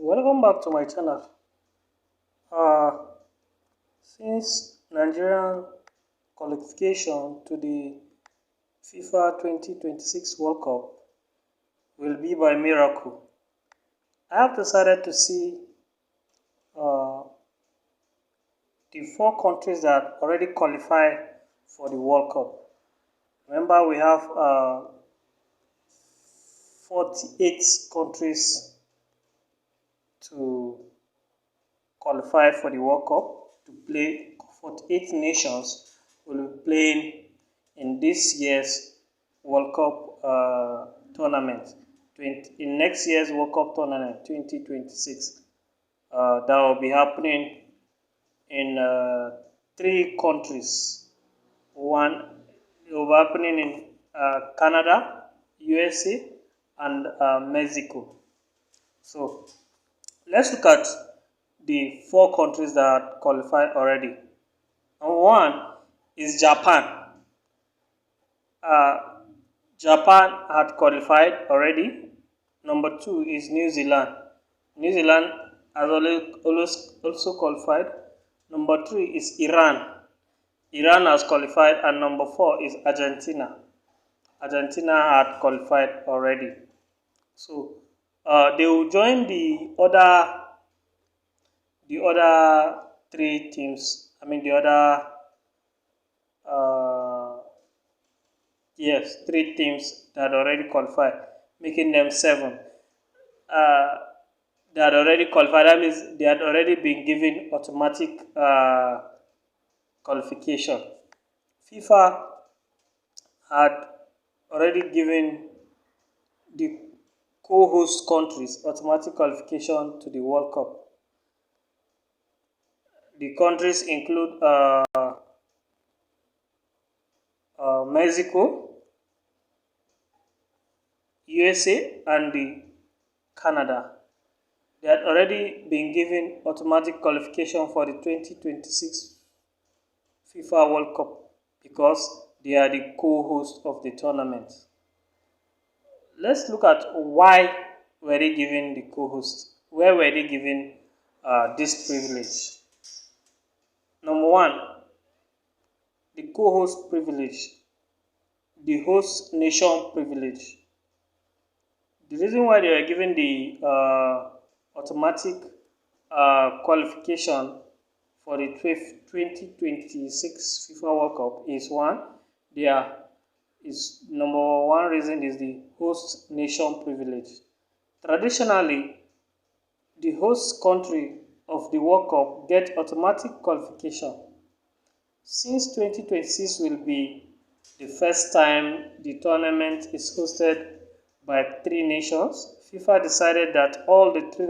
Welcome back to my channel. Uh, since Nigerian qualification to the FIFA 2026 World Cup will be by miracle, I have decided to see uh, the 4 countries that already qualified for the World Cup. Remember, we have 48 countries to qualify for the World Cup to play. 48 nations will be playing in this year's World Cup tournament. In next year's World Cup tournament 2026, that will be happening in 3 countries. One it will be happening in Canada, USA, and Mexico. So let's look at the 4 countries that qualified already. Number 1 is Japan. Uh, Japan had qualified already. Number 2 is New Zealand. New Zealand has also qualified. Number 3 is Iran. Iran has qualified. And number 4 is Argentina. Argentina had qualified already. So they will join the other 3 teams. The other yes, 3 teams that already qualified, making them 7. They had already qualified. That means they had already been given automatic qualification. FIFA had already given the co-host countries automatic qualification to the World Cup. The countries include Mexico, USA, and Canada. They had already been given automatic qualification for the 2026 FIFA World Cup because they are the co-host of the tournament. Let's look at why were they given the co-host. Where were they given this privilege? Number 1, the co-host privilege, the host nation privilege. The reason why they were given the automatic qualification for the 2026 FIFA World Cup is number 1 reason is the host nation privilege. Traditionally, the host country of the World Cup get automatic qualification. Since 2026 will be the first time the tournament is hosted by 3 nations, FIFA decided that all the three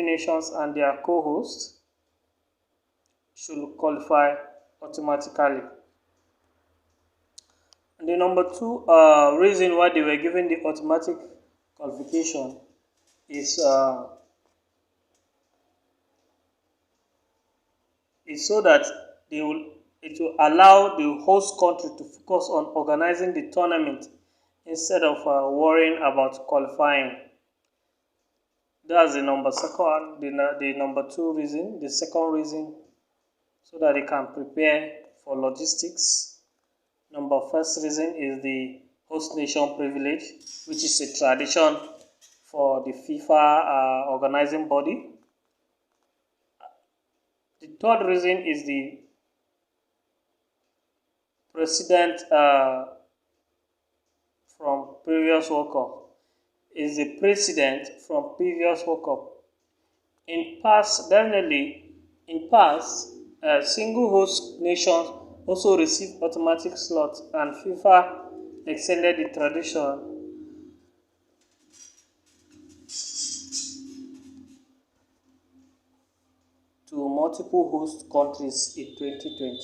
nations and their co-hosts should qualify automatically. And the number 2 reason why they were given the automatic qualification is so that it will allow the host country to focus on organizing the tournament instead of worrying about qualifying. That's the number 2 reason. The second reason, so that they can prepare for logistics. Number 1st reason is the host nation privilege, which is a tradition for the FIFA organizing body. The 3rd reason is the precedent from previous World Cup. Is the precedent from previous World Cup. In past, single host nations also received automatic slots, and FIFA extended the tradition to multiple host countries in 2020.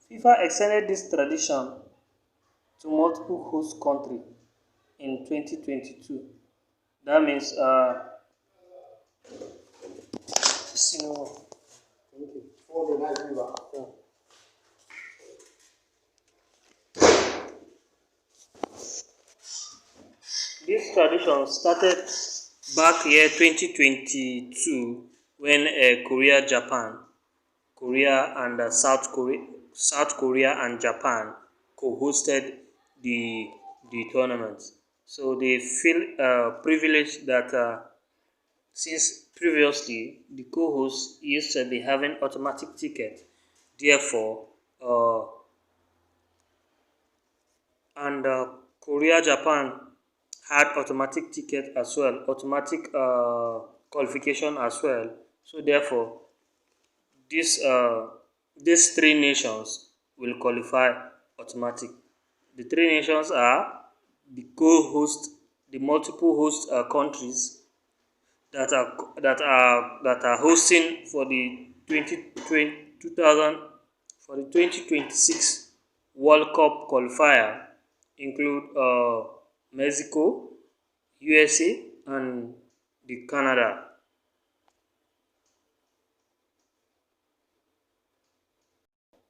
FIFA extended this tradition to multiple host countries in 2022. That means This tradition started back year 2022 when Korea and South Korea and Japan co-hosted the tournament. So they feel privileged that since previously the co-hosts used to be having automatic ticket, therefore, and Korea Japan had automatic ticket as well, automatic qualification as well. So therefore, These these three nations will qualify automatic. The three nations are the co-host, the multiple host countries that are hosting for the 2026 World Cup qualifier include Mexico, USA, and the Canada.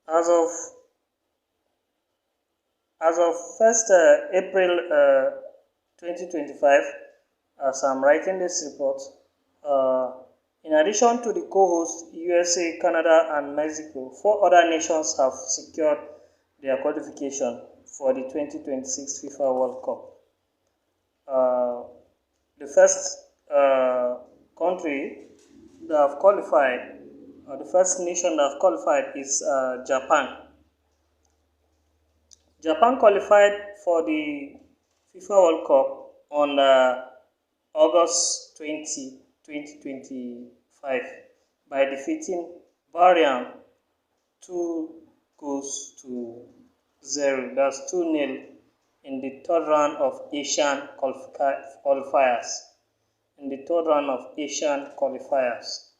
As of first April 2025, as I'm writing this report, uh, in addition to the co-hosts USA, Canada, and Mexico, 4 other nations have secured their qualification for the 2026 FIFA World Cup. The first country that have qualified, the first nation that have qualified is Japan. Japan qualified for the FIFA World Cup on August 20, 2025 by defeating Bahrain 2 goals to 0. That's 2-0 in the third round of Asian qualifiers. In the third round of Asian qualifiers.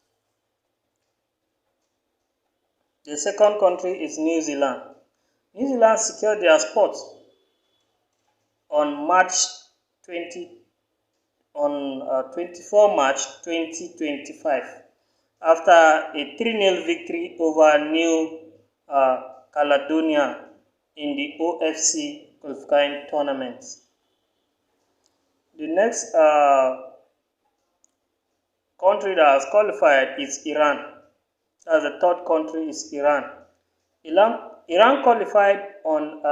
The second country is New Zealand. New Zealand secured their spot on 24 March 2025 after a 3-0 victory over New Caledonia in the OFC qualifying tournament. The next country that has qualified is Iran. That's the third country is Iran. Iran qualified on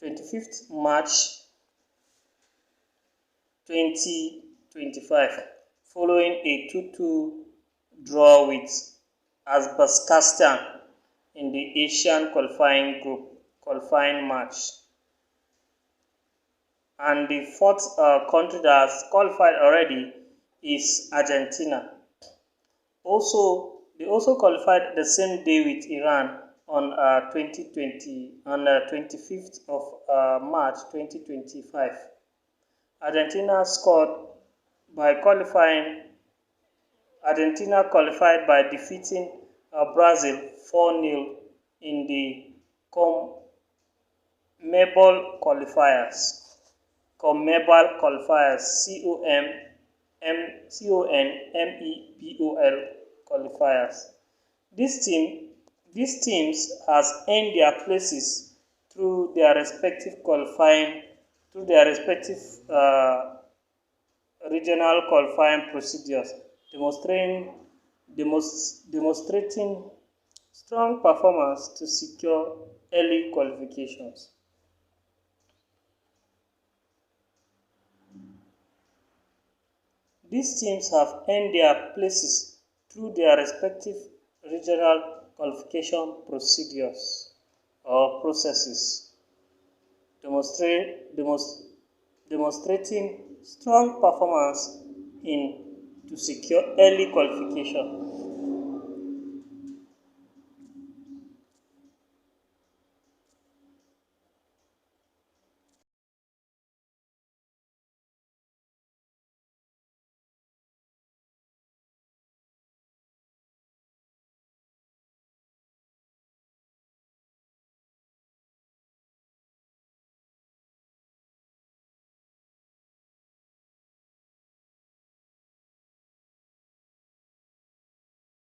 25th March 2025 following a 2-2 draw with Uzbekistan in the Asian qualifying match. And the fourth country that has qualified already is Argentina. They also qualified the same day with Iran on 25th of March 2025. Argentina qualified by defeating Brazil 4-0 in the CONMEBOL qualifiers. CONMEBOL qualifiers. These teams has earned their places through their respective regional qualifying procedures, demonstrating strong performance to secure early qualifications. These teams have earned their places through their respective regional qualification procedures or processes, demonstrating strong performance to secure early qualification.